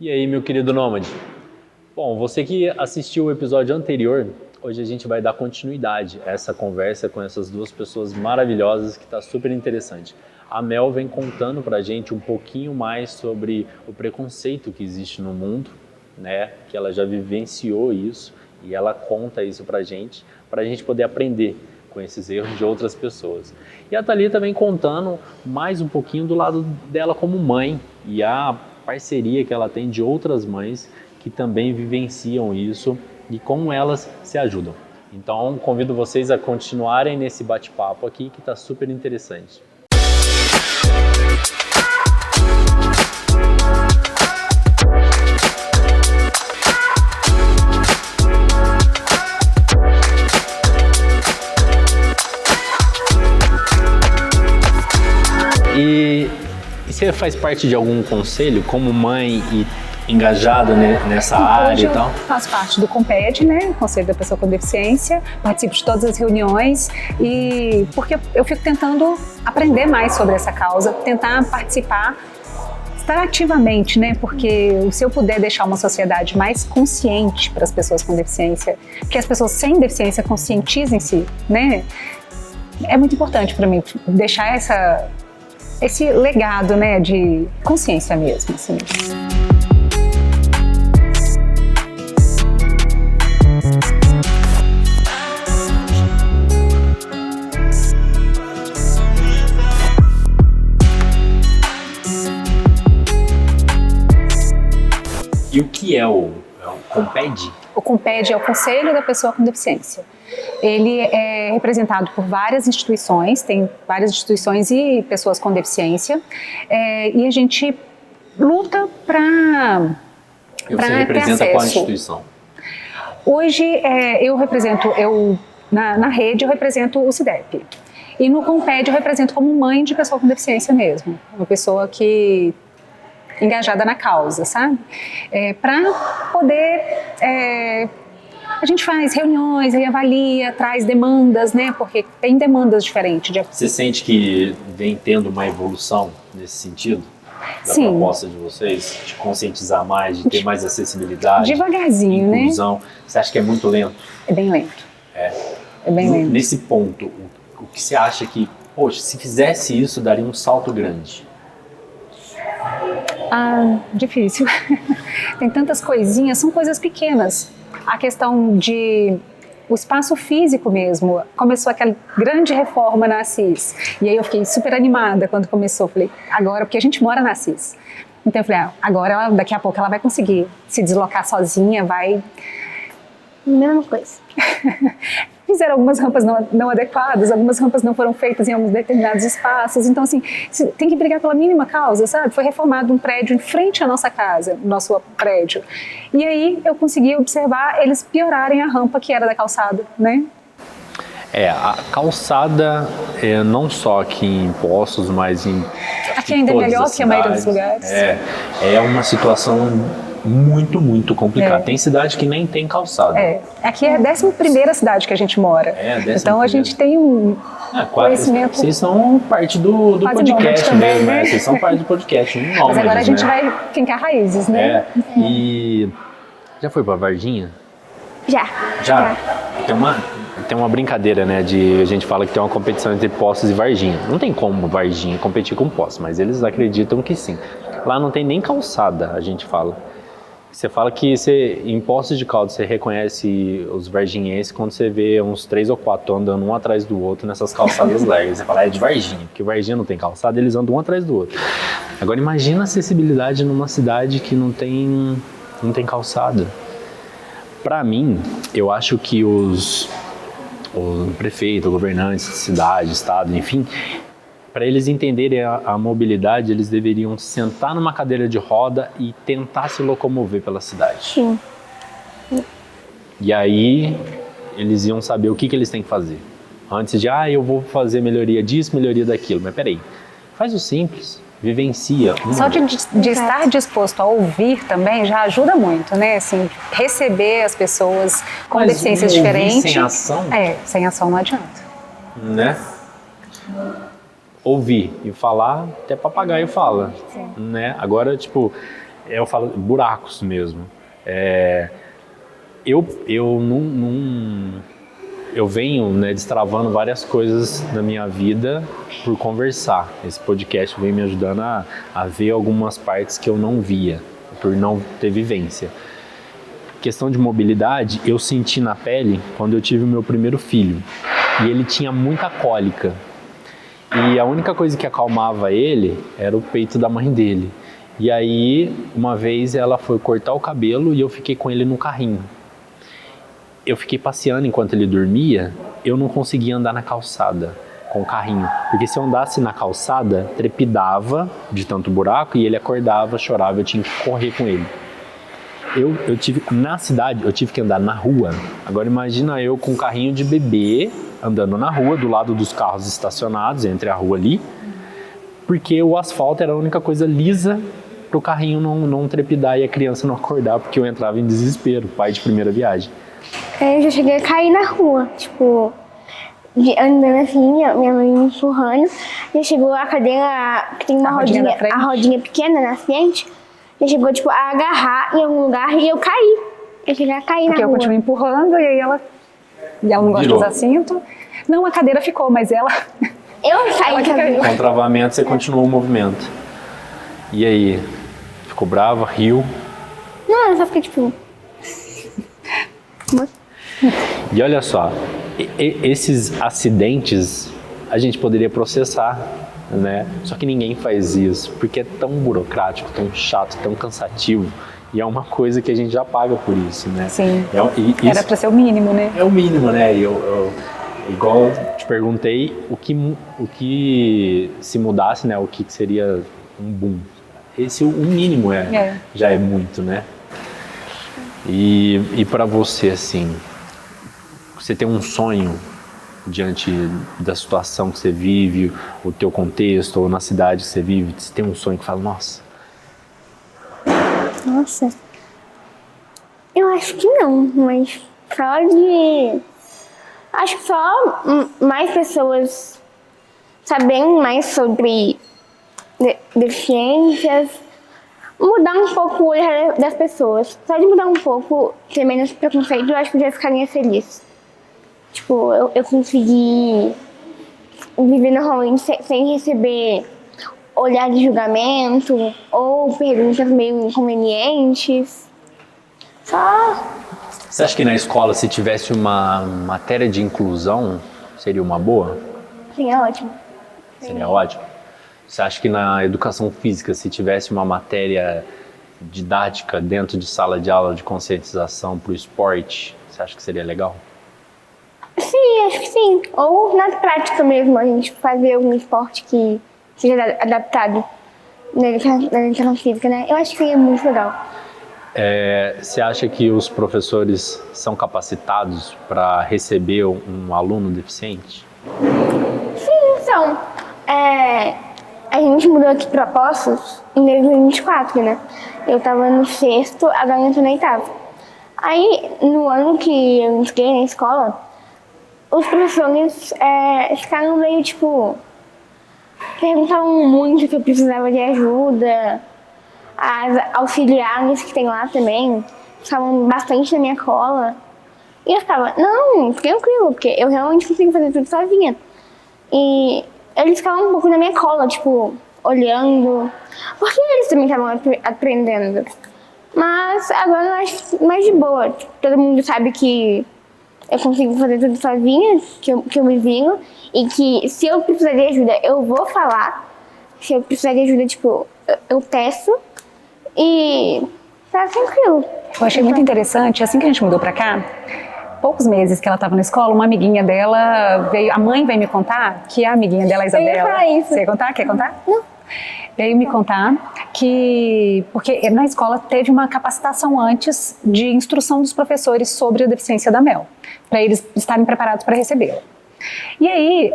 E aí, meu querido Nômade? Bom, você que assistiu o episódio anterior, hoje a gente vai dar continuidade a essa conversa com essas duas pessoas maravilhosas que está super interessante. A Mel vem contando pra gente um pouquinho mais sobre o preconceito que existe no mundo, né? Que ela já vivenciou isso e ela conta isso pra gente poder aprender com esses erros de outras pessoas. E a Thalita vem contando mais um pouquinho do lado dela como mãe e a parceria que ela tem de outras mães que também vivenciam isso e como elas se ajudam. Então, convido vocês a continuarem nesse bate-papo aqui que está super interessante. E você faz parte de algum conselho como mãe e engajada nessa área e tal? Eu faço parte do COMPED, né, Conselho da Pessoa com Deficiência, participo de todas as reuniões e porque eu fico tentando aprender mais sobre essa causa, tentar participar, estar ativamente, né, porque se eu puder deixar uma sociedade mais consciente para as pessoas com deficiência, que as pessoas sem deficiência conscientizem-se, né, é muito importante para mim deixar esse legado, né, de consciência mesmo, assim. E o que é o COMPED? O COMPED é o Conselho da Pessoa com Deficiência. Ele é representado por várias instituições, tem várias instituições e pessoas com deficiência, e a gente luta para E você representa qual instituição? Hoje na rede eu represento o CIDEP. E no COMPED eu represento como mãe de pessoa com deficiência mesmo, uma pessoa que engajada na causa, sabe? Para poder... a gente faz reuniões, avalia, traz demandas, né? Porque tem demandas diferentes. Você sente que vem tendo uma evolução nesse sentido? Da Sim. Proposta de vocês? De conscientizar mais, de ter mais acessibilidade? Devagarzinho, inclusão. Né? Você acha que é muito lento? É bem lento. É bem lento. Nesse ponto, o que você acha que, poxa, se fizesse isso, daria um salto grande? Difícil. Tem tantas coisinhas, são coisas pequenas. A questão o espaço físico mesmo. Começou aquela grande reforma na Assis. E aí eu fiquei super animada quando começou. Falei, agora, porque a gente mora na Assis. Então eu falei, agora, daqui a pouco ela vai conseguir se deslocar sozinha, vai... Mesma coisa. Fizeram algumas rampas não adequadas, algumas rampas não foram feitas em alguns determinados espaços. Então, assim, tem que brigar pela mínima causa, sabe? Foi reformado um prédio em frente à nossa casa, nosso prédio. E aí eu consegui observar eles piorarem a rampa que era da calçada, né? A calçada, não só aqui em Poços, mas em aqui ainda é melhor que a maioria dos lugares. É uma situação muito, muito complicada. Tem cidade que nem tem calçada. Aqui é a 11ª cidade que a gente mora. Então a gente tem um conhecimento... Vocês são parte do podcast também, né? Vocês são parte do podcast. Mas agora a gente vai fincar raízes, né? E já foi pra Varginha? Já. Tem uma brincadeira, né? A gente fala que tem uma competição entre Poços e Varginha. Não tem como Varginha competir com Poços, mas eles acreditam que sim. Lá não tem nem calçada, a gente fala. Você fala que em Poços de Caldas você reconhece os varginhenses quando você vê uns 3 ou 4 andando um atrás do outro nessas calçadas largas. Você fala, é de Varginha, porque Varginha não tem calçada, eles andam um atrás do outro. Agora imagina a acessibilidade numa cidade que não tem calçada. Para mim, eu acho que o prefeito, governantes de cidade, estado, enfim, para eles entenderem a mobilidade, eles deveriam sentar numa cadeira de roda e tentar se locomover pela cidade. Sim. E aí, eles iam saber o que eles têm que fazer. Antes de, eu vou fazer melhoria disso, melhoria daquilo. Mas peraí, faz o simples, vivencia. Só de estar disposto a ouvir também já ajuda muito, né? Assim, receber as pessoas com deficiências diferentes. Sem ação? Sem ação não adianta. Né? Ouvir e falar, até papagaio fala, né? Agora, tipo, eu falo buracos mesmo. Eu venho, né, destravando várias coisas na minha vida por conversar. Esse podcast vem me ajudando a ver algumas partes que eu não via, por não ter vivência. Questão de mobilidade, eu senti na pele quando eu tive o meu primeiro filho. E ele tinha muita cólica. E a única coisa que acalmava ele era o peito da mãe dele. E aí, uma vez ela foi cortar o cabelo e eu fiquei com ele no carrinho. Eu fiquei passeando enquanto ele dormia, eu não conseguia andar na calçada com o carrinho. Porque se eu andasse na calçada, trepidava de tanto buraco e ele acordava, chorava, eu tinha que correr com ele. Eu tive, na cidade, eu tive que andar na rua. Agora imagina eu com um carrinho de bebê, andando na rua, do lado dos carros estacionados, entre a rua ali, porque o asfalto era a única coisa lisa para o carrinho não trepidar e a criança não acordar, porque eu entrava em desespero, pai de primeira viagem. Eu já cheguei a cair na rua, tipo, andando assim, minha mãe me empurrando. Já chegou a cadeira, que tem uma rodinha, a rodinha pequena na frente, já chegou, tipo, a agarrar em algum lugar e eu caí. Eu cheguei a cair porque na rua. Porque eu continuei empurrando e aí ela não gosta de usar cinto. Não, a cadeira ficou, mas ela... Eu saí também. Com o travamento, você continuou o movimento. E aí? Ficou brava? Riu? Não, eu só fiquei, tipo... E olha só, esses acidentes a gente poderia processar, né? Só que ninguém faz isso, porque é tão burocrático, tão chato, tão cansativo. E é uma coisa que a gente já paga por isso, né? Sim, era para ser o mínimo, né? É o mínimo, né? Igual eu te perguntei, o que se mudasse, né? O que seria um boom? O mínimo já é muito, né? E para você, assim, você tem um sonho diante da situação que você vive, o teu contexto, ou na cidade que você vive, você tem um sonho que fala, nossa, eu acho que não, mas acho que só mais pessoas sabendo mais sobre deficiências, mudar um pouco o olhar das pessoas. Só de mudar um pouco, ter menos preconceito, eu acho que eu já ficaria feliz. Tipo, eu consegui viver normalmente sem receber olhar de julgamento ou perguntas meio inconvenientes. Você acha que na escola, se tivesse uma matéria de inclusão, seria uma boa? Sim, é ótimo. Seria ótimo? Você acha que na educação física, se tivesse uma matéria didática dentro de sala de aula de conscientização para o esporte, você acha que seria legal? Sim, acho que sim. Ou na prática mesmo, a gente fazer algum esporte que seja adaptado na educação física, né? Eu acho que é muito legal. Você acha que os professores são capacitados para receber um aluno deficiente? Sim, são. A gente mudou aqui para Poços em 2024, né? Eu tava no 6º, agora eu tô no 8º. Aí, no ano que eu entrei na escola, os professores ficaram meio, tipo, perguntavam muito se eu precisava de ajuda. As auxiliares que tem lá também ficavam bastante na minha cola. E eu ficava, não, tranquilo, porque eu realmente consigo fazer tudo sozinha. E eles ficavam um pouco na minha cola, tipo, olhando, porque eles também estavam aprendendo. Mas agora eu acho mais de boa. Todo mundo sabe que eu consigo fazer tudo sozinha, que eu me viro, e que se eu precisar de ajuda, eu vou falar. Se eu precisar de ajuda, tipo, eu peço. E tá tranquilo. Eu achei muito interessante, assim que a gente mudou pra cá, poucos meses que ela estava na escola, uma amiguinha dela veio, a mãe veio me contar que a amiguinha dela, a Isabela... Eu ia falar isso. Você ia contar? Quer contar? Não. Veio me contar que, porque na escola teve uma capacitação antes de instrução dos professores sobre a deficiência da Mel, para eles estarem preparados para recebê-la. E aí,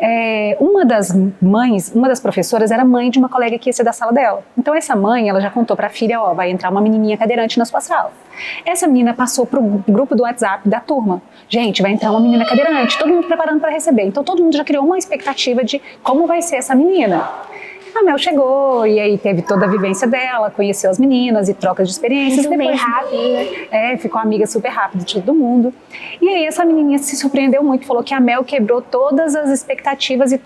uma das professoras era mãe de uma colega que ia ser da sala dela. Então essa mãe, ela já contou para a filha, vai entrar uma menininha cadeirante na sua sala. Essa menina passou pro grupo do WhatsApp da turma. Gente, vai entrar uma menina cadeirante, todo mundo preparando para receber. Então todo mundo já criou uma expectativa de como vai ser essa menina. A Mel chegou e aí teve toda a vivência dela, conheceu as meninas e trocas de experiências. Super Depois, rápido. ficou amiga super rápido de todo mundo. E aí essa menininha se surpreendeu muito, falou que a Mel quebrou todas as expectativas e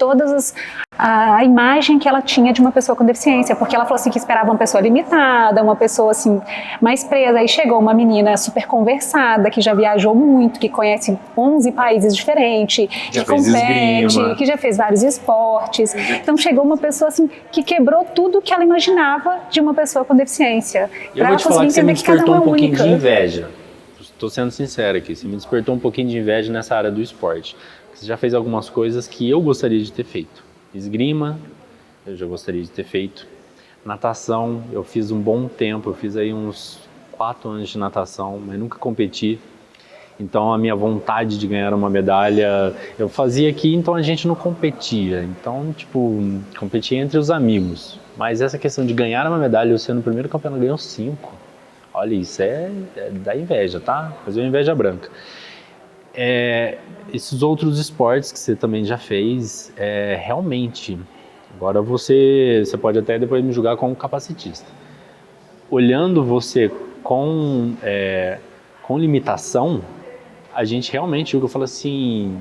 a imagem que ela tinha de uma pessoa com deficiência, porque ela falou assim que esperava uma pessoa limitada, uma pessoa assim mais presa. Aí chegou uma menina super conversada, que já viajou muito, que conhece 11 países diferentes, Já que fez compete, esgrima. que já fez vários esportes. Então chegou uma pessoa assim que quebrou tudo que ela imaginava de uma pessoa com deficiência. Eu vou te conseguir falar que você me entender cada despertou um pouquinho única. de inveja. Estou sendo sincero aqui, você me despertou um pouquinho de inveja nessa área do esporte. Você já fez algumas coisas que eu gostaria de ter feito. Esgrima, eu já gostaria de ter feito. Natação, eu fiz um bom tempo, eu fiz aí uns 4 anos de natação, mas nunca competi. Então a minha vontade de ganhar uma medalha, eu fazia aqui, então a gente não competia. Então, tipo, competia entre os amigos. Mas essa questão de ganhar uma medalha, eu sendo o primeiro campeão, ganhou 5. Olha, isso é da inveja, tá? Fazer uma inveja branca. Esses outros esportes que você também já fez, realmente, agora você pode até depois me julgar como capacitista. Olhando você com limitação, a gente realmente julga e fala assim,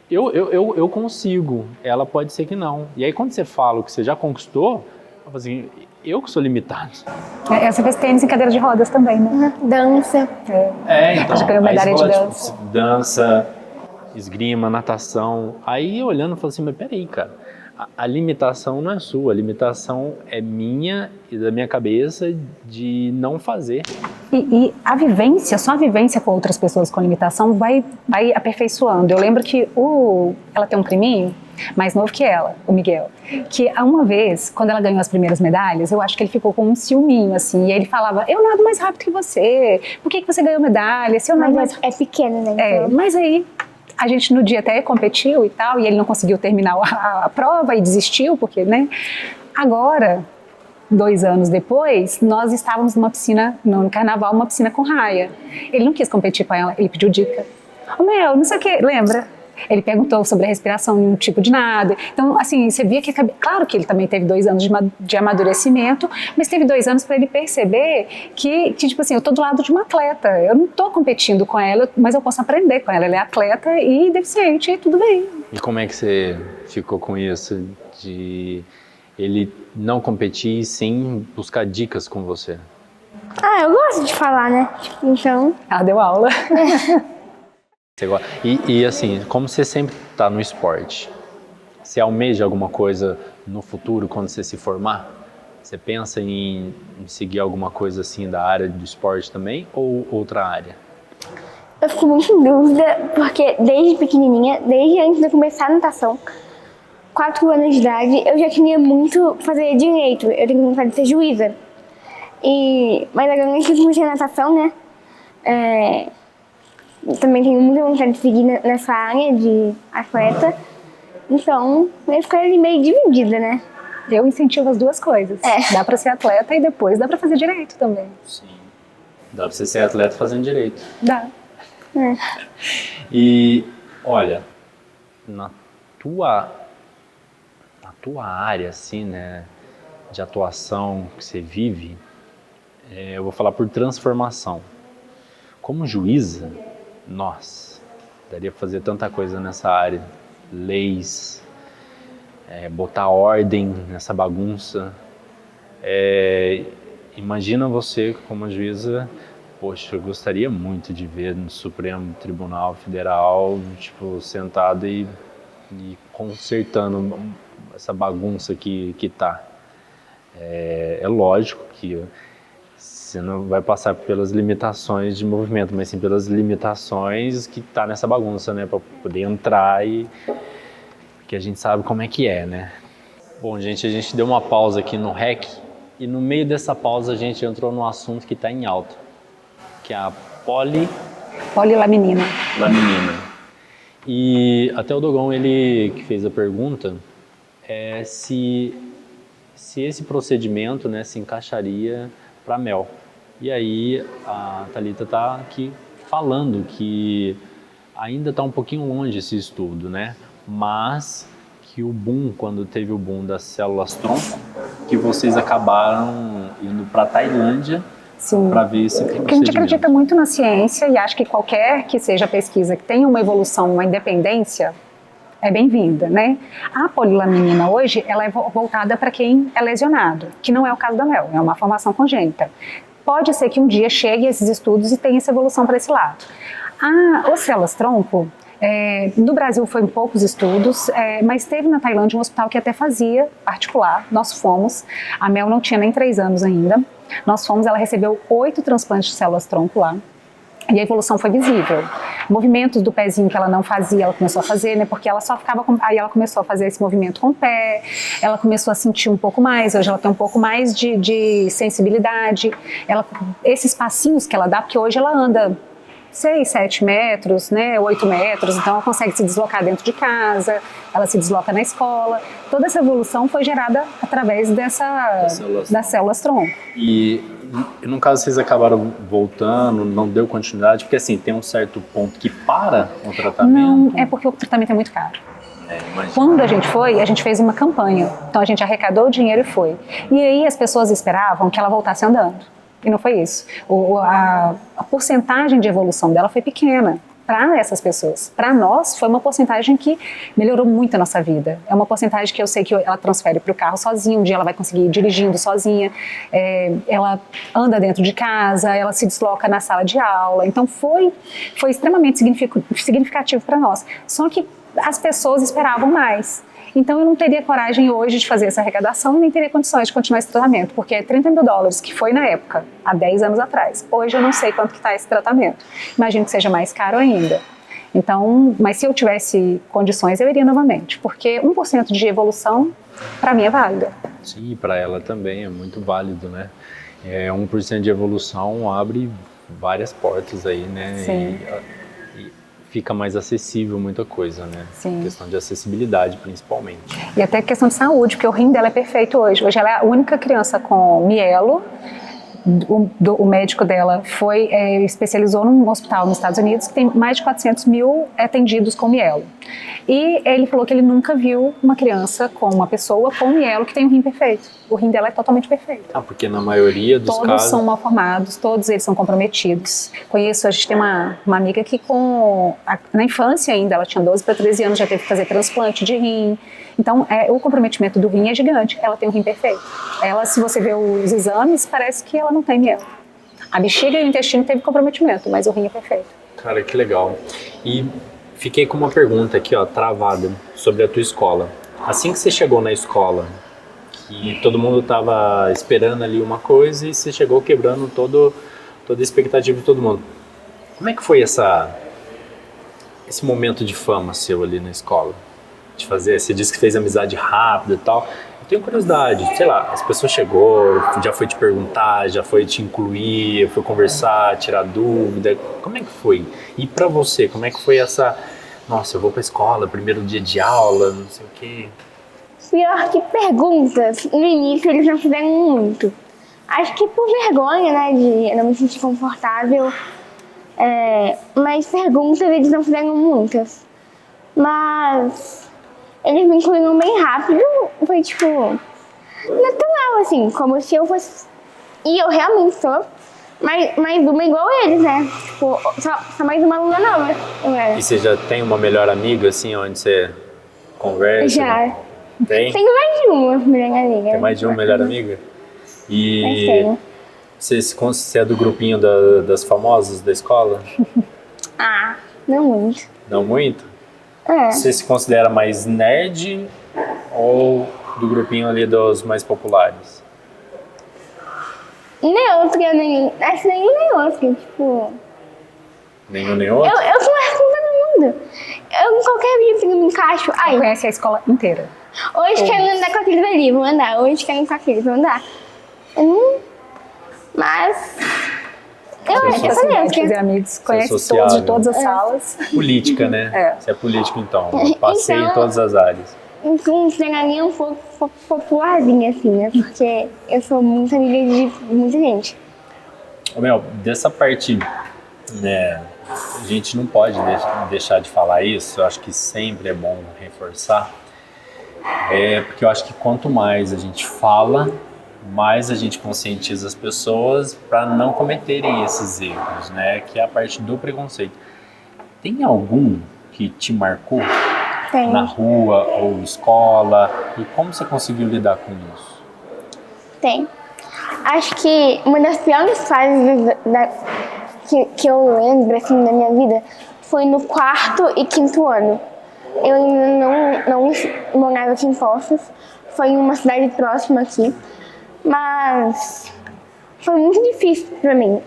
eu consigo, ela pode ser que não. E aí quando você fala o que você já conquistou, eu falo assim, eu que sou limitado. Você fez tênis em cadeira de rodas também, né? Dança. Então. Já ganhou medalha de dança. Tipo, dança, esgrima, natação. Aí olhando, eu falo assim, mas peraí, cara. A limitação não é sua, a limitação é minha e da minha cabeça de não fazer. E a vivência, só a vivência com outras pessoas com limitação vai aperfeiçoando. Eu lembro que ela tem um priminho mais novo que ela, o Miguel, que uma vez, quando ela ganhou as primeiras medalhas, eu acho que ele ficou com um ciúminho, assim, e ele falava, eu nado mais rápido que você, por que você ganhou medalha? Se eu nado mais... É pequeno, né? Então. Mas aí... A gente no dia até competiu e tal, e ele não conseguiu terminar a prova e desistiu, porque, né? Agora, 2 anos depois, nós estávamos numa piscina, no carnaval, uma piscina com raia. Ele não quis competir com ela, ele pediu dica. Mel, não sei o que, lembra? Ele perguntou sobre a respiração em um tipo de nada. Então, assim, você via que... Claro que ele também teve 2 anos de amadurecimento, mas teve 2 anos para ele perceber que, tipo assim, eu tô do lado de uma atleta. Eu não tô competindo com ela, mas eu posso aprender com ela. Ela é atleta e deficiente, e tudo bem. E como é que você ficou com isso de ele não competir sem buscar dicas com você? Eu gosto de falar, né? Então... Ela deu aula. E assim, como você sempre está no esporte, você almeja alguma coisa no futuro quando você se formar? Você pensa em seguir alguma coisa assim da área do esporte também ou outra área? Eu fico muito em dúvida, porque desde pequenininha, desde antes de eu começar a natação, 4 anos de idade, eu já queria muito fazer direito. Eu tenho vontade de ser juíza. Mas agora, antes de comecei a natação, né? Também tenho muita vontade de seguir nessa área de atleta. Então, eu fico ali meio dividida, né? Eu incentivo as duas coisas. Dá pra ser atleta e depois dá pra fazer direito também. Sim. Dá pra você ser atleta fazendo direito. Dá. E, olha, na tua área, assim, né, de atuação que você vive, eu vou falar por transformação. Como juíza, nossa, daria pra fazer tanta coisa nessa área. Leis, botar ordem nessa bagunça. Imagina você como juíza, poxa, eu gostaria muito de ver no Supremo Tribunal Federal, tipo, sentado e consertando essa bagunça que tá. É lógico que você não vai passar pelas limitações de movimento, mas sim pelas limitações que tá nessa bagunça, né? Para poder entrar que a gente sabe como é que é, né? Bom, gente, a gente deu uma pausa aqui no REC e no meio dessa pausa a gente entrou num assunto que está em alta, que é a polilaminina. E até o Dogão, ele que fez a pergunta, se esse procedimento, né, se encaixaria para Mel. E aí a Thalita está aqui falando que ainda está um pouquinho longe esse estudo, né? Mas que que o boom, quando teve o boom das células-tronco, que vocês acabaram indo para Tailândia para ver esse procedimento. Porque a gente acredita muito na ciência e acha que qualquer que seja a pesquisa que tenha uma evolução, uma independência, é bem-vinda, né? A polilaminina hoje, ela é voltada para quem é lesionado, que não é o caso da Mel, é uma formação congênita. Pode ser que um dia chegue esses estudos e tenha essa evolução para esse lado. Os células-tronco, no Brasil foi em poucos estudos, mas teve na Tailândia um hospital que até fazia particular, nós fomos, a Mel não tinha nem 3 anos ainda, nós fomos, ela recebeu 8 transplantes de células-tronco lá, e a evolução foi visível. Movimentos do pezinho que ela não fazia, ela começou a fazer, né? Porque ela só ficava aí ela começou a fazer esse movimento com o pé, ela começou a sentir um pouco mais, hoje ela tem um pouco mais de sensibilidade. Esses passinhos que ela dá, porque hoje ela anda 6, 7 metros, né, 8 metros, então ela consegue se deslocar dentro de casa, ela se desloca na escola. Toda essa evolução foi gerada através das células-tronco. E no caso vocês acabaram voltando, não deu continuidade, porque assim, tem um certo ponto que para o tratamento? Não, é porque o tratamento é muito caro. Quando a gente foi, a gente fez uma campanha, então a gente arrecadou o dinheiro e foi. E aí as pessoas esperavam que ela voltasse andando. E não foi isso. A porcentagem de evolução dela foi pequena para essas pessoas. Para nós, foi uma porcentagem que melhorou muito a nossa vida. É uma porcentagem que eu sei que ela transfere para o carro sozinha, um dia ela vai conseguir ir dirigindo sozinha, ela anda dentro de casa, ela se desloca na sala de aula. Então foi extremamente significativo para nós. Só que as pessoas esperavam mais. Então eu não teria coragem hoje de fazer essa arrecadação e nem teria condições de continuar esse tratamento, porque é $30 mil, que foi na época, há 10 anos atrás. Hoje eu não sei quanto que está esse tratamento. Imagino que seja mais caro ainda. Então, mas se eu tivesse condições, eu iria novamente, porque 1% de evolução, para mim, é válido. Sim, para ela também é muito válido, né? 1% de evolução abre várias portas aí, né? Sim. Fica mais acessível muita coisa, né? Sim. Questão de acessibilidade, principalmente. E até questão de saúde, porque o rim dela é perfeito hoje. Hoje ela é a única criança com mielo. O médico dela especializou num hospital nos Estados Unidos que tem mais de 400 mil atendidos com mielo. E ele falou que ele nunca viu uma criança com uma pessoa com mielo que tem um rim perfeito. O rim dela é totalmente perfeito. Porque na maioria dos casos... Todos são mal formados, todos eles são comprometidos. Conheço, a gente tem uma amiga que na infância ainda, ela tinha 12 para 13 anos, já teve que fazer transplante de rim. Então, o comprometimento do rim é gigante. Ela tem um rim perfeito. Ela, se você vê os exames, parece que ela não tem mielo. A bexiga e o intestino teve comprometimento, mas o rim é perfeito. Cara, que legal. E fiquei com uma pergunta aqui, ó, travada, sobre a tua escola. Assim que você chegou na escola, que todo mundo estava esperando ali uma coisa e você chegou quebrando toda a expectativa de todo mundo. Como é que foi esse momento de fama seu ali na escola? De fazer, você disse que fez amizade rápida e tal. Eu tenho curiosidade, sei lá, as pessoas chegou, já foi te perguntar, já foi te incluir, foi conversar, tirar dúvida. Como é que foi? E pra você, como é que foi essa... Nossa, eu vou pra escola, primeiro dia de aula, não sei o quê. Pior que perguntas, no início eles não fizeram muito. Acho que por vergonha, né, de não me sentir confortável. Mas perguntas eles não fizeram muitas. Mas eles me incluíram bem rápido, foi tipo, natural, assim, como se eu fosse... E eu realmente sou mais uma igual eles, né? Tipo, só mais uma aluna nova. E você já tem uma melhor amiga, assim, onde você conversa? Já. Tem? Tenho mais de uma melhor amiga. Tem mais de uma melhor amiga? E você é do grupinho das famosas da escola? Não muito. Não muito? É. Você se considera mais nerd ou do grupinho ali dos mais populares? Neutra, acho nenhum nem outro, tipo... Nenhum nem outro? Eu converso com todo mundo. Eu, em qualquer vídeo que eu me encaixo... Ai, conhece a escola inteira. Hoje quero andar com aqueles ali, vou andar. Hoje quero ir com aqueles, vou andar. Mas... Eu falei, fazer amigos, conhece todos de todas as salas. Política, né? Você é político, então. Eu passei em todas as áreas. Então, pegaria um pouco popularzinha, assim, né? Porque eu sou muito amiga de muita gente. Mel, dessa parte, né, a gente não pode deixar de falar isso. Eu acho que sempre é bom reforçar. Porque eu acho que quanto mais a gente fala, mais a gente conscientiza as pessoas para não cometerem esses erros, né? Que é a parte do preconceito. Tem algum que te marcou Tem. na rua ou escola? E como você conseguiu lidar com isso? Tem. Acho que uma das piores fases que eu lembro assim, da minha vida foi no 4º e 5º ano. Eu ainda não morava aqui em Poços, foi em uma cidade próxima aqui, mas foi muito difícil para mim.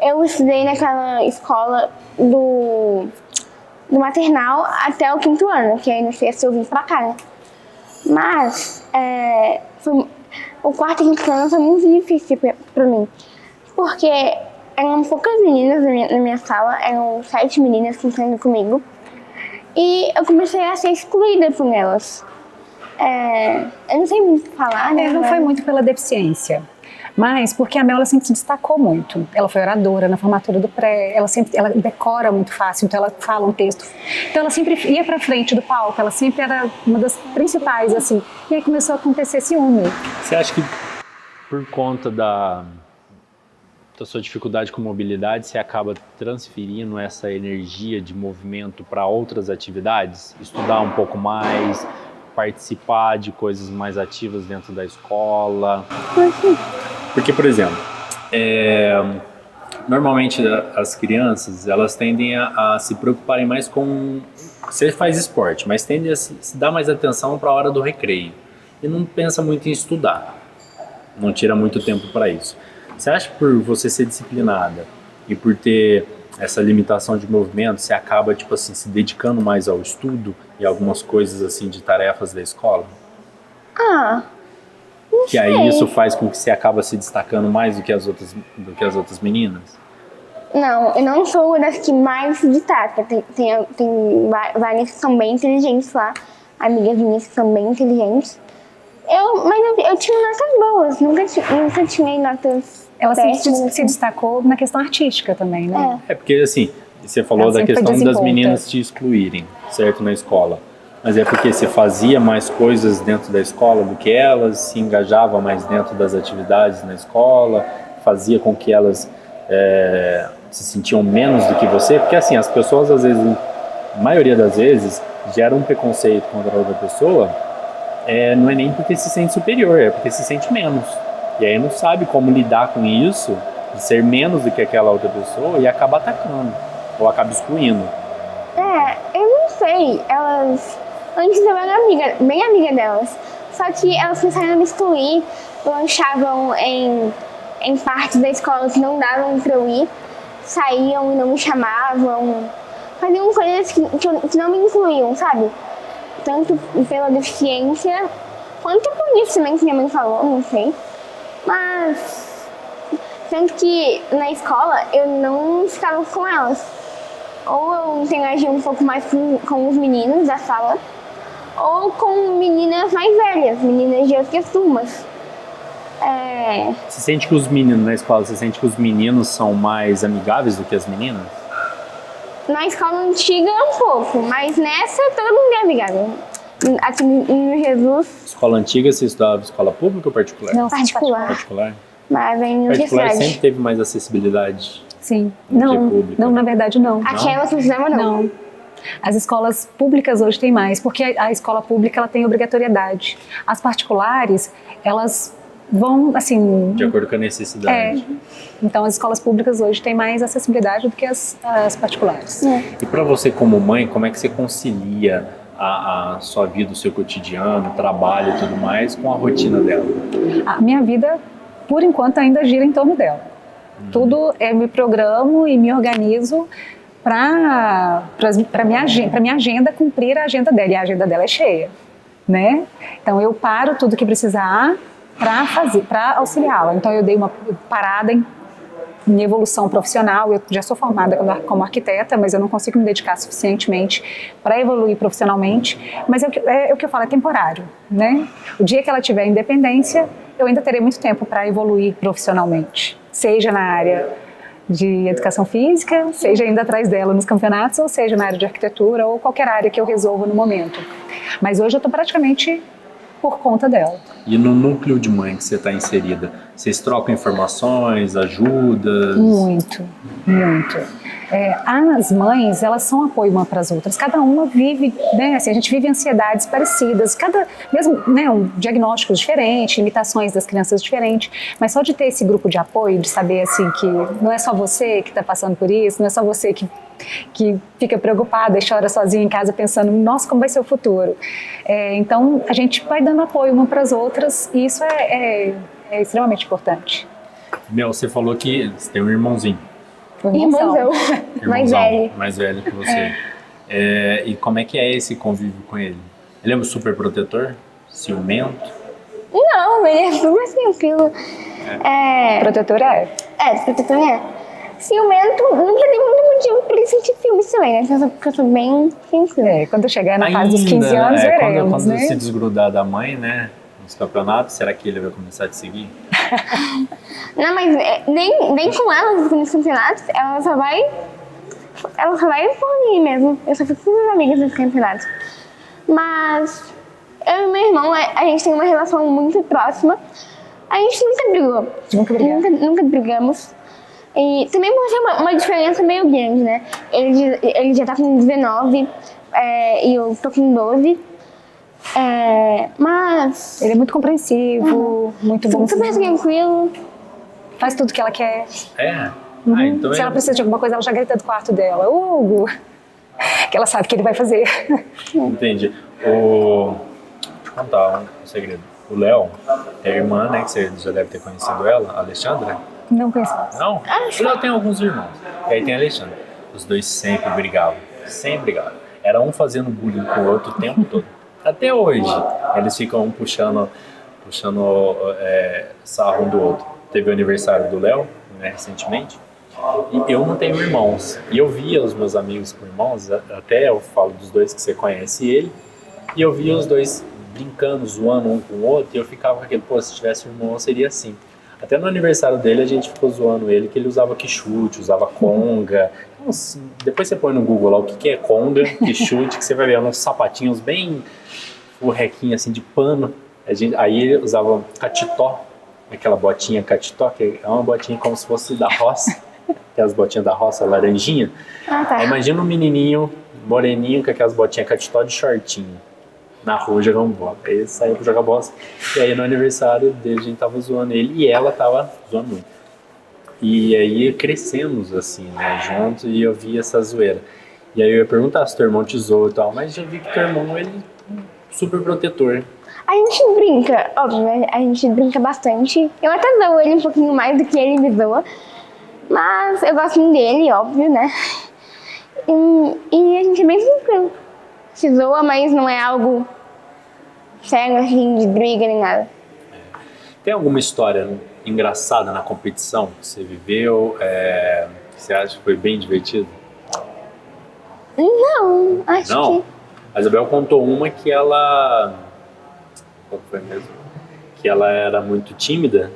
Eu estudei naquela escola do maternal até o 5º ano, que aí no 6º eu vim pra cá, né? Mas o 4º e 5º ano foi muito difícil pra mim, porque eram poucas meninas na minha sala, eram 7 meninas que estavam comigo, e eu comecei a ser excluída por elas. Eu não sei muito falar, né? Não foi muito pela deficiência, mas porque a Mel ela sempre se destacou muito. Ela foi oradora na formatura do pré, ela decora muito fácil, então ela fala um texto. Então ela sempre ia pra frente do palco, ela sempre era uma das principais, assim. E aí começou a acontecer ciúme. Você acha que por conta da sua dificuldade com mobilidade, você acaba transferindo essa energia de movimento para outras atividades? Estudar um pouco mais, participar de coisas mais ativas dentro da escola? Porque, por exemplo, normalmente as crianças, elas tendem a se preocuparem mais com... Você faz esporte, mas tendem a se dar mais atenção para a hora do recreio. E não pensa muito em estudar. Não tira muito tempo para isso. Você acha que por você ser disciplinada e por ter essa limitação de movimento, você acaba, tipo assim, se dedicando mais ao estudo e algumas coisas, assim, de tarefas da escola? Não que sei. Aí isso faz com que você acaba se destacando mais do que as outras meninas? Não, eu não sou uma das que mais se destaca. Tem várias que são bem inteligentes lá, amigas minhas que são bem inteligentes. Mas eu tinha notas boas, nunca tinha notas. Ela péssimas, se destacou na questão artística também, né? Porque, assim, você falou Ela da sempre foi questão das desenvolta. meninas te excluírem, certo, na escola. Mas é porque você fazia mais coisas dentro da escola do que elas, se engajava mais dentro das atividades na escola, fazia com que elas se sentiam menos do que você. Porque, assim, as pessoas, às vezes, a maioria das vezes, geram um preconceito contra a outra pessoa, não é nem porque se sente superior, é porque se sente menos. E aí não sabe como lidar com isso, de ser menos do que aquela outra pessoa, e acaba atacando, ou acaba excluindo. Eu não sei, antes eu era bem amiga delas, só que elas começaram a me excluir, lanchavam em partes da escola que não davam pra eu ir, saíam e não me chamavam, faziam coisas que não me incluíam, sabe? Tanto pela deficiência, quanto por isso também que minha mãe falou, não sei. Mas, tanto que na escola eu não ficava com elas. Ou eu interagia um pouco mais com os meninos da sala, ou com meninas mais velhas, meninas de outras turmas. Você sente que os meninos na escola, você sente que os meninos são mais amigáveis do que as meninas? Na escola antiga um pouco, mas nessa todo mundo é amigável. Aqui no Jesus. Escola antiga, você estudava escola pública ou particular? Não, Particular. Particular? Mas vem no Particular universidade. sempre teve mais acessibilidade. Sim. Do que Não, pública. na verdade não. Aquela que precisava não. Não. As escolas públicas hoje têm mais, porque a escola pública ela tem obrigatoriedade. As particulares, elas vão, assim... De acordo com a necessidade. Então as escolas públicas hoje têm mais acessibilidade do que as particulares. E para você como mãe, como é que você concilia a sua vida, o seu cotidiano, o trabalho e tudo mais com a rotina dela? A minha vida, por enquanto, ainda gira em torno dela. Tudo eu me programo e me organizo para minha agenda cumprir a agenda dela. E a agenda dela é cheia, né? Então eu paro tudo que precisar para auxiliá-la. Então eu dei uma parada em evolução profissional. Eu já sou formada como arquiteta, mas eu não consigo me dedicar suficientemente para evoluir profissionalmente. Mas é o que eu falo, é temporário, né? O dia que ela tiver independência, eu ainda terei muito tempo para evoluir profissionalmente, seja na área de educação física, seja indo atrás dela nos campeonatos, ou seja na área de arquitetura, ou qualquer área que eu resolva no momento. Mas hoje eu estou praticamente por conta dela. E no núcleo de mãe que você está inserida, vocês trocam informações, ajudas? Muito, muito. As mães, elas são apoio uma para as outras. Cada uma vive, né, assim, a gente vive ansiedades parecidas, mesmo, né, diagnósticos diferentes, limitações das crianças diferentes, mas só de ter esse grupo de apoio, de saber assim que não é só você que está passando por isso, não é só você que fica preocupada e chora sozinha em casa pensando, nossa, como vai ser o futuro? Então, a gente vai dando apoio uma para as outras e isso é extremamente importante. Mel, você falou que você tem um irmãozinho. Irmãozão. Mais velho que você. E como é que é esse convívio com ele? Ele é um super protetor? Ciumento? Não, ele é super tranquilo. Protetor protetor é. Ciumento, nunca tem muito motivo pra ele sentir ciúmes também, né? Porque eu sou bem tranquila. Quando chegar na fase dos 15 anos, veremos, quando né? se desgrudar da mãe, né? Nos campeonatos, será que ele vai começar a te seguir? Não, mas nem com ela nos campeonatos, ela só vai por mim mesmo. Eu só fico com minhas amigas nos campeonatos. Mas eu e meu irmão, a gente tem uma relação muito próxima. A gente nunca brigou. Nunca brigamos. E também por ser uma diferença meio grande, né? Ele já tá com 19 e eu tô com 12. Mas... Ele é muito compreensivo, muito bom. Super tranquilo. Faz tudo que ela quer. Então se ela precisa de alguma coisa, ela já grita do quarto dela. Hugo! Que ela sabe que ele vai fazer. Entendi. Deixa eu contar um segredo. O Léo é a irmã, né? Que você já deve ter conhecido ela, a Alexandra. Não conheço. Não? O Léo tem alguns irmãos. E aí tem a Alexandra. Os dois sempre brigavam. Sempre brigavam. Era um fazendo bullying com o outro o tempo todo. Até hoje, eles ficam um puxando sarro um do outro. Teve o aniversário do Léo, né, recentemente, e eu não tenho irmãos. E eu via os meus amigos com irmãos, até eu falo dos dois que você conhece ele, e eu via os dois brincando, zoando um com o outro, e eu ficava com aquele, se tivesse um irmão, seria assim. Até no aniversário dele, a gente ficou zoando ele, que ele usava quichute, usava conga. Então, depois você põe no Google lá o que é conga, quichute, que você vai ver uns sapatinhos bem furrequinhos assim de pano. Aí ele usava catitó, aquela botinha catitó, que é uma botinha como se fosse da roça, aquelas botinhas da roça, laranjinha. Tá. Aí imagina um menininho, moreninho, com aquelas botinhas catitó de shortinho. Na rua jogando bola. Aí ele saiu pra jogar bola. E aí no aniversário dele a gente tava zoando ele e ela tava zoando muito. E aí crescemos assim, né, juntos, e eu vi essa zoeira. E aí eu ia perguntar se teu irmão te zoa e tal, mas já vi que teu irmão, ele é super protetor. A gente brinca, óbvio, né? A gente brinca bastante. Eu até zoo ele um pouquinho mais do que ele me zoa. Mas eu gosto muito dele, óbvio, né? E a gente é bem tranquilo. Se zoa, mas não é algo sério, assim, de briga nem nada. Tem alguma história engraçada na competição que você viveu, que você acha que foi bem divertido? Não, acho Não? que... A Isabel contou uma que ela... Qual foi mesmo? Que ela era muito tímida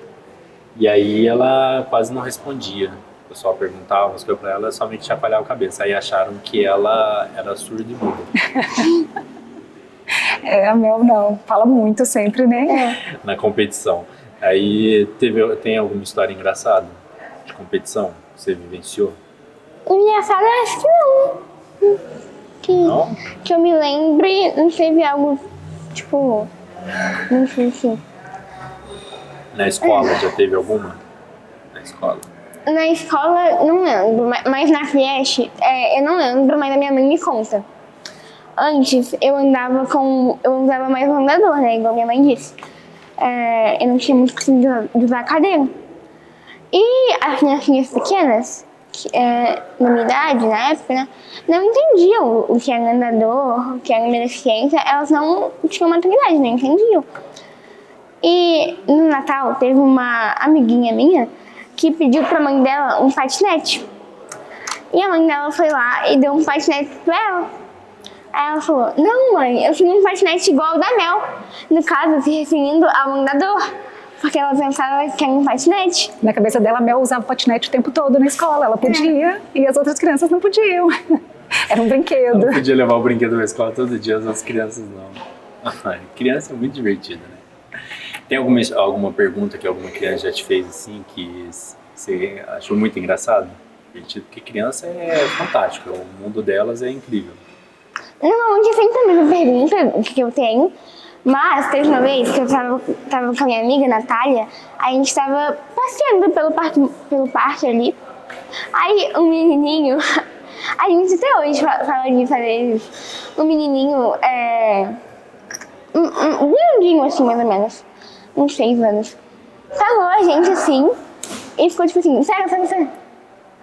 e aí ela quase não respondia. O pessoal perguntava as coisas pra ela, somente chacoalhava a cabeça. Aí acharam que ela era surda e muda. A Mel não, fala muito sempre, né? Na competição. Aí tem alguma história engraçada de competição que você vivenciou? Engraçado, acho que não. Não? Que eu me lembre, não teve algo, tipo, não sei assim. Na escola, já teve alguma? Na escola? Na escola, não lembro, mas na Fieste, eu não lembro, mas a minha mãe me conta. Antes, eu usava mais o andador, né, igual minha mãe disse. Eu não tinha muito costume de usar a cadeira. E as criancinhas pequenas, na minha idade, na época, né, não entendiam o que era andador, o que era minha deficiência, elas não tinham maturidade, não entendiam. E no Natal, teve uma amiguinha minha que pediu pra mãe dela um patinete. E a mãe dela foi lá e deu um patinete pra ela. Aí ela falou, não mãe, eu queria um patinete igual o da Mel. No caso, se referindo ao andador. Porque ela pensava que era um patinete. Na cabeça dela, a Mel usava patinete o tempo todo na escola. Ela podia e as outras crianças não podiam. Era um brinquedo. Ela podia levar o brinquedo pra escola todo dia, as outras crianças não. Criança é muito divertida, né? Tem alguma pergunta que alguma criança já te fez assim que você achou muito engraçado? Divertido? Porque criança é fantástico, o mundo delas é incrível. Normalmente sempre a mesma pergunta que eu tenho, mas teve uma vez que eu tava com a minha amiga, Natália, a gente tava passeando pelo parque ali, aí um menininho, a gente até hoje fala de fazer isso, um menininho, um grandinho assim, mais ou menos, uns 6 anos, falou a gente assim, e ficou tipo assim, sério.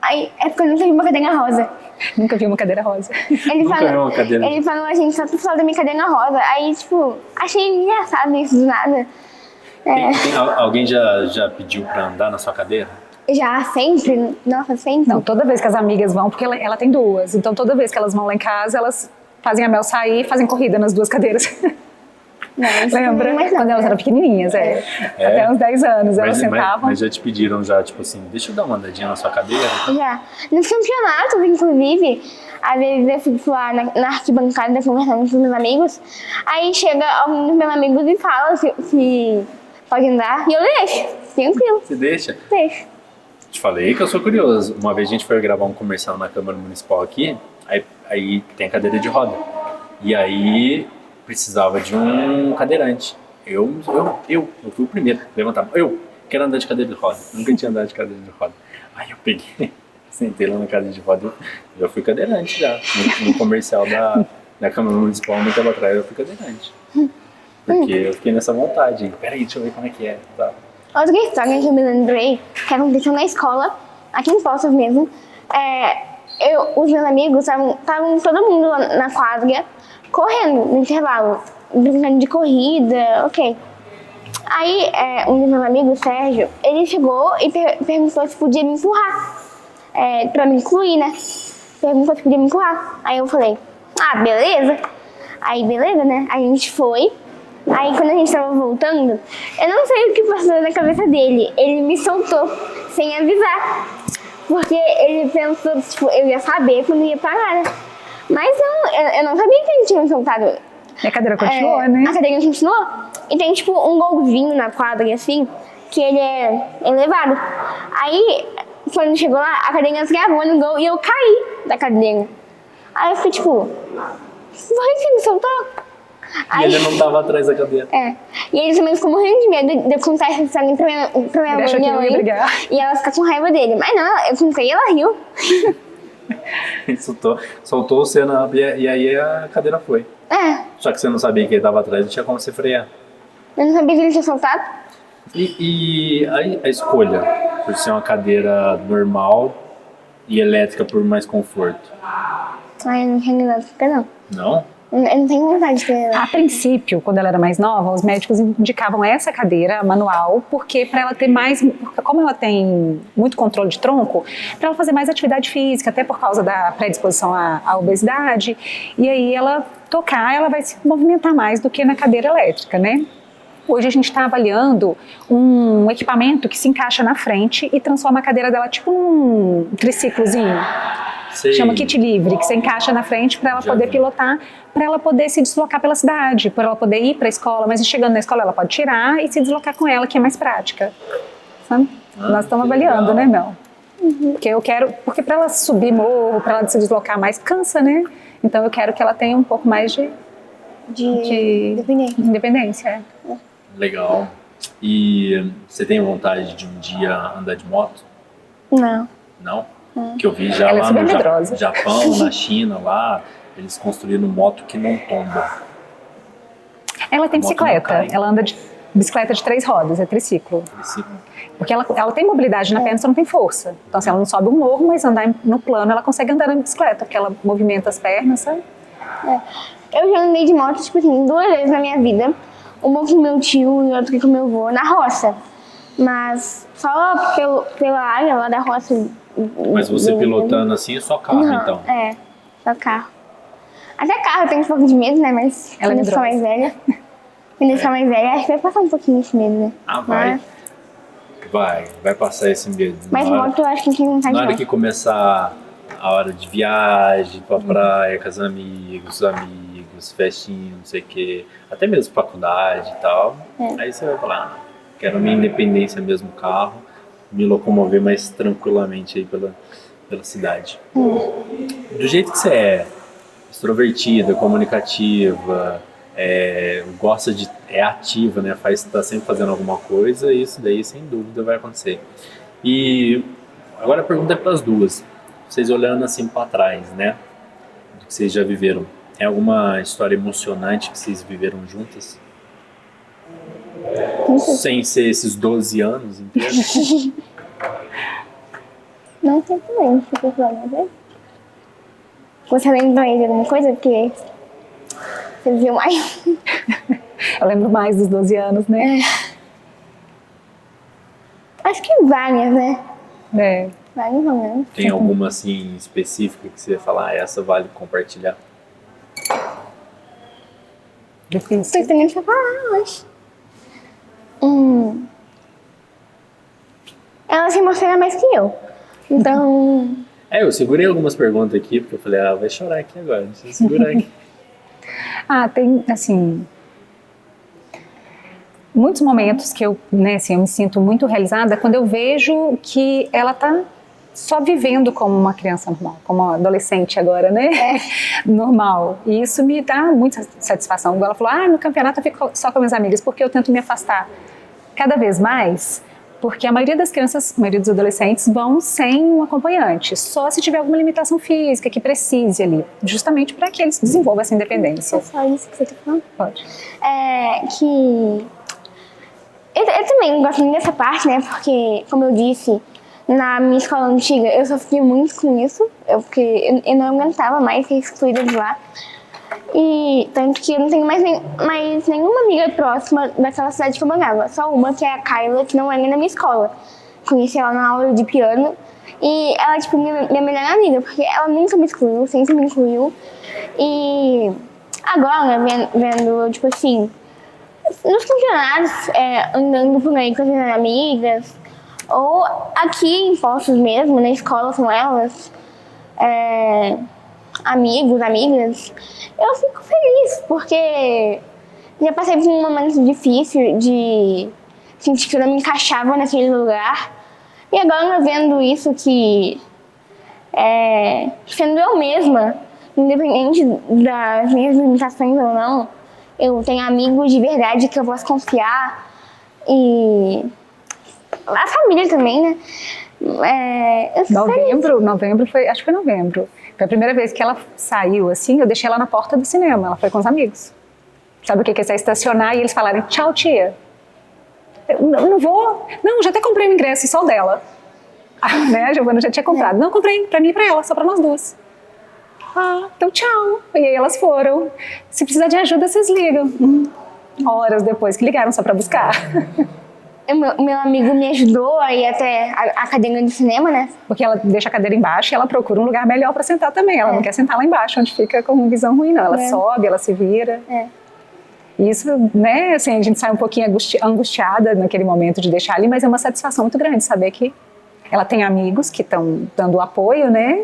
Aí é porque eu nunca vi uma cadeira rosa. Nunca vi uma cadeira rosa. Ele falou a gente só pra falar da minha cadeira rosa. Aí, tipo, achei engraçado isso do nada. Alguém já pediu pra andar na sua cadeira? Já, sempre. Nossa, sempre. Não, toda vez que as amigas vão, porque ela tem 2. Então toda vez que elas vão lá em casa, elas fazem a Mel sair e fazem corrida nas 2 cadeiras. Não, Lembra? Quando elas eram pequenininhas, até uns 10 anos, elas sentavam. Mas já te pediram já, tipo assim, deixa eu dar uma andadinha na sua cadeira? Já. Nos campeonatos, inclusive, às vezes eu fico lá na arquibancada conversando com meus amigos, aí chega algum dos meus amigos e fala se pode andar, e eu deixo, tranquilo. Você deixa? Deixo. Te falei que eu sou curioso. Uma vez a gente foi gravar um comercial na Câmara Municipal aqui, aí tem a cadeira de roda. E aí precisava de um cadeirante. Eu fui o primeiro, levantava. Eu quero andar de cadeira de roda. Nunca tinha andado de cadeira de roda. Aí eu peguei, sentei lá na cadeira de roda. Eu já fui cadeirante já. No comercial da Câmara Municipal, muito tempo atrás, eu fui cadeirante. Porque eu fiquei nessa vontade. Peraí, deixa eu ver como é que é. Tá. Outra história que eu me lembrei, que aconteceu na escola, aqui em Poços mesmo, os meus amigos estavam todo mundo lá na quadra, correndo no intervalo, brincando de corrida, ok. Aí, um dos meus amigos, Sérgio, ele chegou e perguntou se podia me empurrar, pra me incluir, né? Perguntou se podia me empurrar. Aí eu falei, beleza. Aí, beleza, né? A gente foi. Aí, quando a gente tava voltando, eu não sei o que passou na cabeça dele. Ele me soltou, sem avisar. Porque ele pensou que tipo, eu ia saber quando ia parar, né? Mas eu não sabia que ele tinha me soltado. E a cadeira continuou, né? A cadeira continuou. E tem, tipo, um golzinho na quadra, assim, que ele é elevado. Aí, quando chegou lá, a cadeira travou no gol e eu caí da cadeira. Aí eu fui, tipo, foi que me soltou? E ele não tava atrás da cadeira. E ele também ficou morrendo de medo de eu contar essa história pra minha mãe. E ela ficar com raiva dele. Mas não, eu contei e ela riu. Soltou você e aí a cadeira foi. Só que você não sabia que ele tava atrás, não tinha como você frear. Eu não sabia que ele tinha soltado. E a escolha por ser uma cadeira normal e elétrica por mais conforto? Eu não tinha elétrica, não. Não? Eu não tenho vontade de ter elétrica. A princípio, quando ela era mais nova, os médicos indicavam essa cadeira manual, porque para ela ter mais, como ela tem muito controle de tronco, para ela fazer mais atividade física, até por causa da predisposição à obesidade, e aí ela vai se movimentar mais do que na cadeira elétrica, né? Hoje a gente está avaliando um equipamento que se encaixa na frente e transforma a cadeira dela tipo num triciclozinho. Sei. Chama kit livre, que você encaixa na frente para ela poder pilotar, para ela poder se deslocar pela cidade, para ela poder ir para a escola, mas chegando na escola ela pode tirar e se deslocar com ela, que é mais prática. Sabe? Nós estamos avaliando, né, Mel? Porque para ela subir morro, para ela se deslocar mais, cansa, né? Então eu quero que ela tenha um pouco mais de independência. Legal. E você tem vontade de um dia andar de moto? Não. Não? Que eu vi já Ela lá é no Japão, na China, lá, eles construíram moto que não tomba. Ela tem bicicleta, ela anda de bicicleta de 3 rodas, é triciclo. Porque ela tem mobilidade na perna, só não tem força. Então assim, ela não sobe um morro, mas andar no plano, ela consegue andar na bicicleta, porque ela movimenta as pernas, sabe? Eu já andei de moto, tipo assim, 2 vezes na minha vida. Uma com meu tio e outra com meu avô, na roça. Mas só pela área lá da roça. Mas você pilotando assim é só carro, não, então? Só carro. Até carro eu tenho um pouco de medo, né? Mas quando eu ficar mais velha, acho que vai passar um pouquinho esse medo, né? Vai. Mas vai passar esse medo. Mas moto eu acho que não tem vontade Na hora não. que começar a hora de viagem, pra praia, com os amigos, festinha, não sei o quê, até mesmo faculdade e tal, aí você vai falar, quero minha independência mesmo, carro, me locomover mais tranquilamente aí pela cidade. Do jeito que você é, extrovertida, comunicativa, gosta de... é ativa, né? Tá sempre fazendo alguma coisa, e isso daí sem dúvida vai acontecer. E agora a pergunta é para as duas. Vocês olhando assim para trás, né? Do que vocês já viveram. Tem alguma história emocionante que vocês viveram juntas? Sem ser esses 12 anos inteiros? Não sei também, se eu falar, né? Você lembra aí de alguma coisa? Porque você viu mais. Eu lembro mais dos 12 anos, né? Acho que várias, né? É. Várias momentos. Tem alguma assim específica que você ia falar, essa vale compartilhar? Difícil. Tô tentando falar, mas... Ela se emociona mais que eu. Então... Eu segurei algumas perguntas aqui, porque eu falei, vai chorar aqui agora, deixa eu segurar aqui. Tem, assim... muitos momentos que eu, né, assim, eu me sinto muito realizada quando eu vejo que ela tá só vivendo como uma criança normal, como uma adolescente agora, né? Normal. E isso me dá muita satisfação. Ela falou, no campeonato eu fico só com minhas amigas, porque eu tento me afastar cada vez mais, porque a maioria das crianças, a maioria dos adolescentes vão sem um acompanhante, só se tiver alguma limitação física que precise ali, justamente para que eles desenvolvam essa independência. É só isso que você tá falando? Pode. Que... Eu também gosto muito dessa parte, né? Porque, como eu disse, na minha escola antiga eu sofri muito com isso, porque eu não aguentava mais ser excluída de lá. E tanto que eu não tenho mais nenhuma amiga próxima daquela cidade que eu morava. Só uma, que é a Kyla, que não é nem da minha escola. Conheci ela na aula de piano. E ela é tipo minha melhor amiga, porque ela nunca me excluiu, sempre me incluiu. E agora, vendo tipo assim, nos campeonatos, andando por aí com as minhas amigas, ou aqui em Poços mesmo, na escola com elas, amigos, amigas, eu fico feliz, porque já passei por um momento difícil de sentir que eu não me encaixava naquele lugar. E agora vendo isso que, sendo eu mesma, independente das minhas limitações ou não, eu tenho amigos de verdade que eu posso confiar, e a família também, né? Eu fico feliz. Novembro foi, acho que foi novembro. Foi a primeira vez que ela saiu, assim, eu deixei ela na porta do cinema, ela foi com os amigos. Sabe o que é estacionar e eles falarem, tchau, tia. Eu não vou, não, já até comprei o ingresso, só o dela. Né, a Giovana já tinha comprado. Não, comprei, pra mim e pra ela, só pra nós duas. Então tchau. E aí elas foram. Se precisar de ajuda, vocês ligam. Horas depois que ligaram só pra buscar. Meu amigo me ajudou a ir até a cadeira de cinema, né? Porque ela deixa a cadeira embaixo e ela procura um lugar melhor pra sentar também. Ela não quer sentar lá embaixo, onde fica com visão ruim, não. Ela sobe, ela se vira. Isso, né, assim, a gente sai um pouquinho angustiada naquele momento de deixar ali, mas é uma satisfação muito grande saber que ela tem amigos que estão dando apoio, né?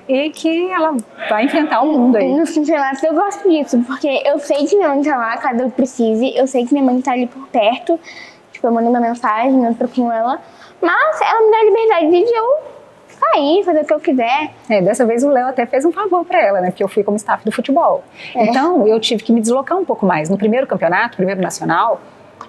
E que ela vai enfrentar o mundo aí. Nos campeonatos eu gosto disso, porque eu sei que minha mãe tá lá caso eu precise, eu sei que minha mãe tá ali por perto, tipo, eu mando uma mensagem, eu troco com ela, mas ela me dá a liberdade de eu sair, fazer o que eu quiser. Dessa vez o Léo até fez um favor pra ela, né? Porque eu fui como staff do futebol. Então eu tive que me deslocar um pouco mais. No primeiro campeonato, primeiro nacional,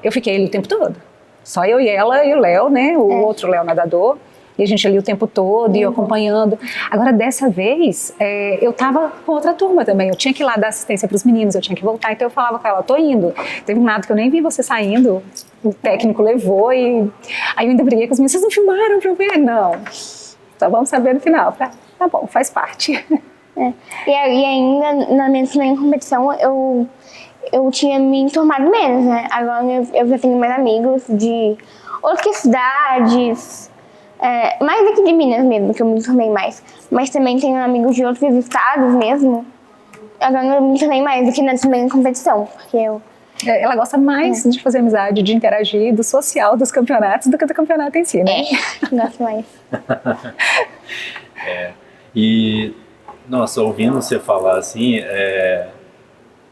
eu fiquei ali o tempo todo. Só eu e ela e o Léo, né? O outro Léo nadador. E a gente ali o tempo todo, e eu acompanhando. Agora, dessa vez, eu tava com outra turma também. Eu tinha que ir lá dar assistência pros meninos, eu tinha que voltar. Então eu falava com ela, tô indo. Teve um nado que eu nem vi você saindo. O técnico levou e... Aí eu ainda briguei com os meninos, vocês não filmaram pra eu ver? Não. Só vamos saber no final. Tá bom, faz parte. E ainda, na minha competição, eu tinha me enturmado menos, né? Agora eu já tenho mais amigos de outras cidades... mais daqui de Minas mesmo, que eu me tornei mais. Mas também tenho amigos de outros estados mesmo. Agora eu me tornei mais do que na primeira competição, porque Ela gosta mais de fazer amizade, de interagir, do social dos campeonatos do que do campeonato em si, né? Gosto mais. E, nossa, ouvindo você falar assim,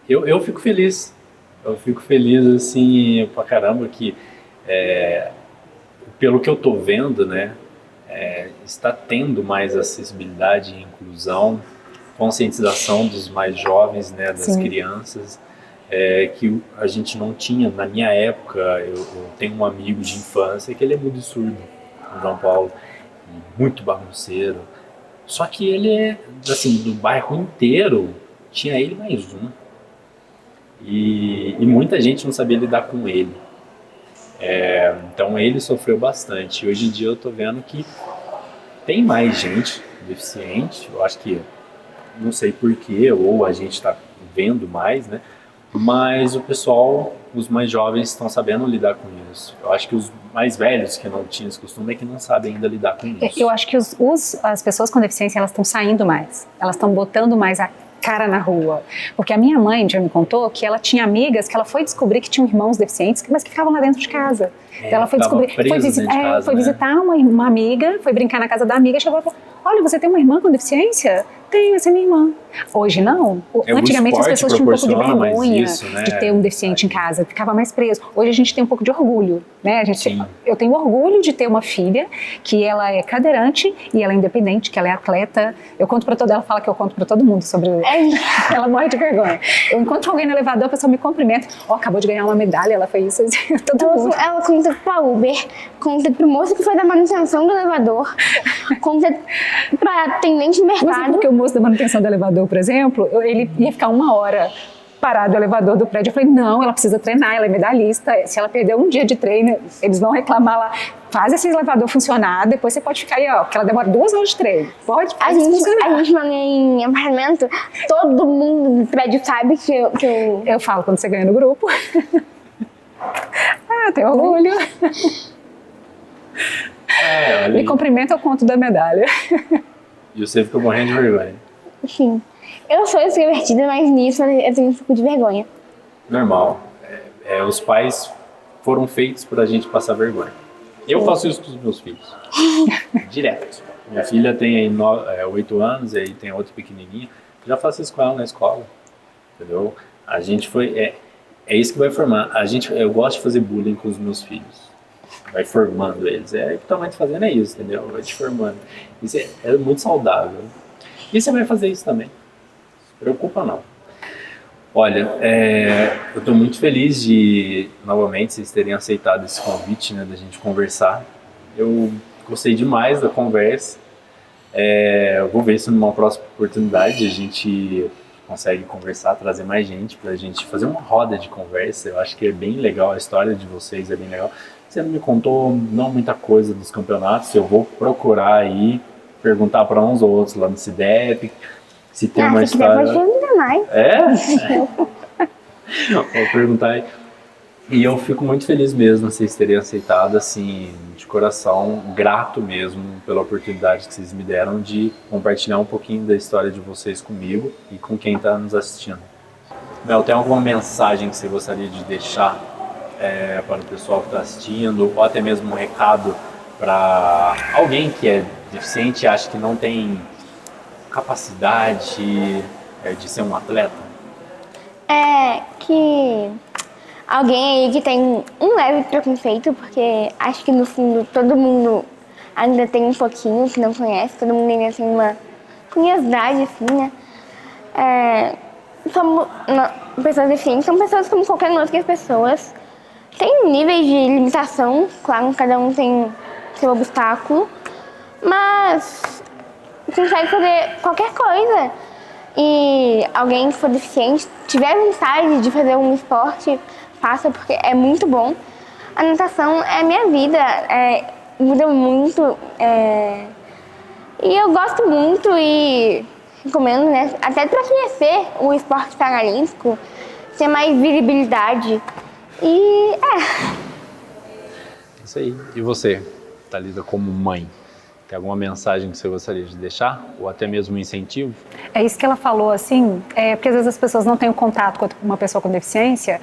eu fico feliz. Eu fico feliz, assim, pra caramba que, pelo que eu tô vendo, né, está tendo mais acessibilidade e inclusão, conscientização dos mais jovens, né, das crianças, que a gente não tinha. Na minha época, eu tenho um amigo de infância que ele é muito surdo, o João Paulo, e muito bagunceiro. Só que ele assim, do bairro inteiro, tinha ele mais um. E muita gente não sabia lidar com ele. Então ele sofreu bastante. Hoje em dia eu tô vendo que tem mais gente deficiente. Eu acho que, não sei porquê, ou a gente está vendo mais, né? Mas o pessoal, os mais jovens, estão sabendo lidar com isso. Eu acho que os mais velhos, que não tinham esse costume, é que não sabem ainda lidar com isso. Eu acho que as pessoas com deficiência, elas estão saindo mais. Elas estão botando mais a cara na rua. Porque a minha mãe já me contou que ela tinha amigas que ela foi descobrir que tinham irmãos deficientes, mas que ficavam lá dentro de casa. Então ela foi descobrir, foi visitar uma amiga, foi brincar na casa da amiga, chegou e falou: olha, você tem uma irmã com deficiência? Tenho, essa é minha irmã. Hoje não. Antigamente as pessoas tinham um pouco de vergonha de ter um deficiente em casa, ficava mais preso. Hoje a gente tem um pouco de orgulho, né? Eu tenho orgulho de ter uma filha que ela é cadeirante e ela é independente, que ela é atleta. Eu conto pra toda ela, fala que eu conto pra todo mundo sobre ela morre de vergonha. Eu encontro alguém no elevador, a pessoa me cumprimenta, acabou de ganhar uma medalha, ela foi isso, todo mundo. Ela conta pra Uber, conta pro moço que foi da manutenção do elevador, conta pra atendente de mercado. Mas porque o moço da manutenção do elevador, por exemplo, ele ia ficar 1 hora parado no elevador do prédio. Eu falei: não, ela precisa treinar, ela é medalhista. Se ela perder um dia de treino, eles vão reclamar lá. Faz esse elevador funcionar, depois você pode ficar aí, porque ela demora 2 horas de treino. Pode funcionar. A gente mora em apartamento, todo mundo do prédio sabe que eu... Eu falo quando você ganha no grupo. Tem orgulho. Me cumprimenta, eu conto da medalha. E você fica morrendo de vergonha. Sim. Eu sou extrovertida, mas nisso eu tenho um pouco de vergonha. Normal. Os pais foram feitos pra gente passar vergonha. Eu faço isso com os meus filhos. Direto. Minha filha tem aí 8 anos, e aí tem outra pequenininha. Já faço isso com ela na escola. Entendeu? A gente foi... É isso que vai formar. Eu gosto de fazer bullying com os meus filhos. Vai formando eles. O que tua mãe tá fazendo é isso, entendeu? Vai te formando. Isso é muito saudável. E você vai fazer isso também. Não se preocupa não. Olha, eu estou muito feliz de, novamente, vocês terem aceitado esse convite, né, da gente conversar. Eu gostei demais da conversa. Eu vou ver se numa próxima oportunidade a gente consegue conversar, trazer mais gente pra gente fazer uma roda de conversa. Eu acho que é bem legal, a história de vocês é bem legal. Você não me contou não muita coisa dos campeonatos, eu vou procurar aí, perguntar para uns ou outros lá no CIDEP, se tem uma história... Se quiser, pode perguntar mais. Vou perguntar aí. E eu fico muito feliz mesmo vocês terem aceitado, assim, de coração, grato mesmo pela oportunidade que vocês me deram de compartilhar um pouquinho da história de vocês comigo e com quem está nos assistindo. Mel, tem alguma mensagem que você gostaria de deixar para o pessoal que está assistindo, ou até mesmo um recado para alguém que é deficiente e acha que não tem capacidade de ser um atleta? Que alguém aí que tem um leve preconceito, porque acho que no fundo todo mundo ainda tem um pouquinho que não conhece, todo mundo ainda tem uma curiosidade, assim, né? Pessoas deficientes são pessoas como qualquer outra pessoas. Tem níveis de limitação, claro, cada um tem seu obstáculo, mas consegue fazer qualquer coisa. E alguém que for deficiente, tiver vontade de fazer um esporte, faça, porque é muito bom. A natação é minha vida, muda muito. E eu gosto muito e recomendo, né? Até para conhecer o esporte paralímpico, ter mais visibilidade. E Isso aí. E você, Thalita, como mãe, Tem alguma mensagem que você gostaria de deixar? Ou até mesmo um incentivo? É isso que ela falou, assim, porque às vezes as pessoas não têm um contato com uma pessoa com deficiência.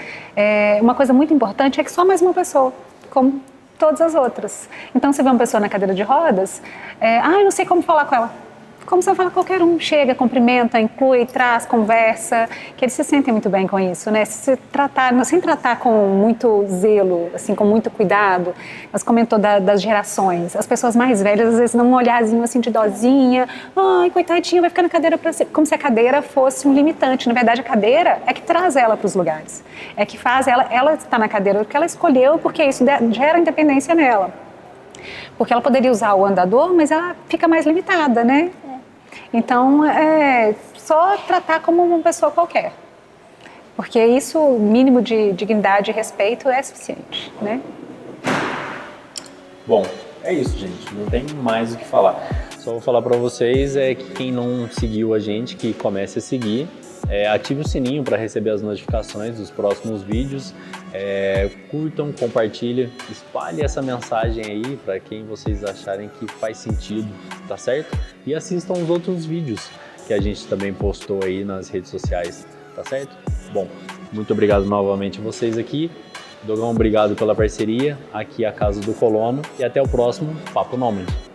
Uma coisa muito importante é que só mais uma pessoa, como todas as outras. Então, você vê uma pessoa na cadeira de rodas, eu não sei como falar com ela. Como você vai falar com qualquer um, chega, cumprimenta, inclui, traz, conversa, que eles se sentem muito bem com isso, né? Se tratar, sem tratar com muito zelo, assim, com muito cuidado, mas comentou das gerações, as pessoas mais velhas às vezes dão um olharzinho assim de dozinha, ai, coitadinha, vai ficar na cadeira para sempre, como se a cadeira fosse um limitante. Na verdade, a cadeira é que traz ela para os lugares, é que faz ela estar na cadeira porque ela escolheu, porque isso gera independência nela. Porque ela poderia usar o andador, mas ela fica mais limitada, né? Então, só tratar como uma pessoa qualquer. Porque isso, o mínimo de dignidade e respeito é suficiente, né? Bom, é isso, gente. Não tem mais o que falar. Só vou falar para vocês que quem não seguiu a gente, que comece a seguir. Ative o sininho para receber as notificações dos próximos vídeos. Curtam, compartilhem, espalhe essa mensagem aí para quem vocês acharem que faz sentido, tá certo? E assistam os outros vídeos que a gente também postou aí nas redes sociais, tá certo? Bom, muito obrigado novamente a vocês aqui. Dogão, obrigado pela parceria. Aqui é a Casa do Colono e até o próximo Papo Nômade.